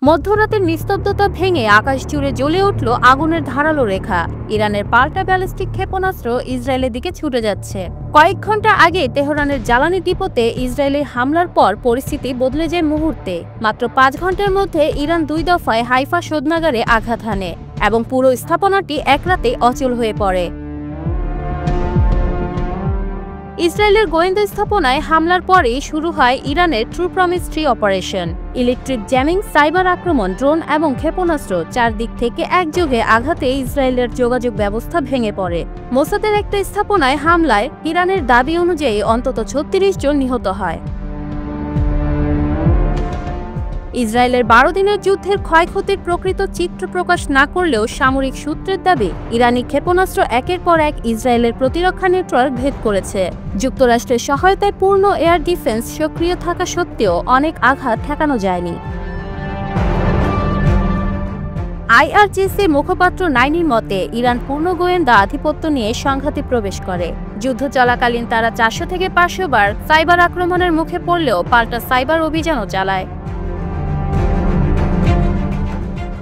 মধ্যরাতের নিস্তব্ধতা ভেঙে আকাশ জুড়ে জ্বলে উঠল আগুনের ধারালো রেখা। ইরানের পাল্টা ব্যালিস্টিক ক্ষেপণাস্ত্র ইসরায়েলের দিকে ছুটে যাচ্ছে। কয়েক ঘন্টা আগে তেহরানের জ্বালানি ডিপোতে ইসরায়েলের হামলার পর পরিস্থিতি বদলে যায় মুহূর্তে। মাত্র 5 ঘন্টার মধ্যে ইরান 2 দফায় হাইফা শোধনাগারে আঘাত হানে এবং পুরো স্থাপনাটি এক রাতে অচল হয়ে পড়ে। ইসরায়েলের গোয়েন্দা স্থাপনায় হামলার পরেই শুরু হয় ইরানের true promise 3 operation. Electric jamming, cyber আক্রমণ, ড্রোন এবং ক্ষেপণাস্ত্র চারদিক থেকে একযোগে আঘাতে ইসরায়েলের যোগাযোগ ব্যবস্থা ভেঙে পড়ে। মোসাদের একটা স্থাপনায় হামলায় ইরানের দাবি অনুযায়ী অন্তত 36 জন নিহত হয়। ইসরায়েলের 12 দিনের যুদ্ধের ক্ষয়ক্ষতির প্রকৃত চিত্র প্রকাশ না করলেও সামরিক সূত্রের দাবি, ইরানি ক্ষেপণাস্ত্র একের পর এক ইসরায়েলের প্রতিরক্ষা নেটওয়ার্ক ভেদ করেছে। যুক্তরাষ্ট্রের সহায়তায় পূর্ণ এয়ার ডিফেন্স সক্রিয় থাকা সত্ত্বেও অনেক আঘাত ঠেকানো যায়নি। আইআরজিসির মুখপাত্র নাইনির মতে, ইরান পূর্ণ গোয়েন্দা আধিপত্য নিয়ে সংঘাতে প্রবেশ করে। যুদ্ধ চলাকালীন তারা 400 থেকে 500 বার সাইবার আক্রমণের মুখে পড়লেও পাল্টা সাইবার অভিযানও চালায়।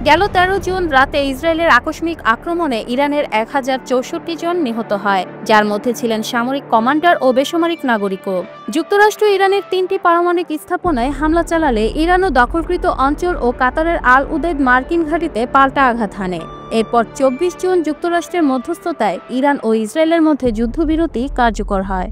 গেল 13 জুন রাতে ইসরায়েলের আকস্মিক আক্রমণে ইরানের 1064 জন নিহত হয়, যার মধ্যে ছিলেন সামরিক কমান্ডার ও বেসামরিক নাগরিকও। যুক্তরাষ্ট্র ইরানের 3টি পারমাণবিক স্থাপনায় হামলা চালালে ইরানও দখলকৃত অঞ্চল ও কাতারের আল উদেদ মার্কিন ঘাঁটিতে পাল্টা আঘাত হানে। এরপর 24 জুন যুক্তরাষ্ট্রের মধ্যস্থতায় ইরান ও ইসরায়েলের মধ্যে যুদ্ধবিরতি কার্যকর হয়।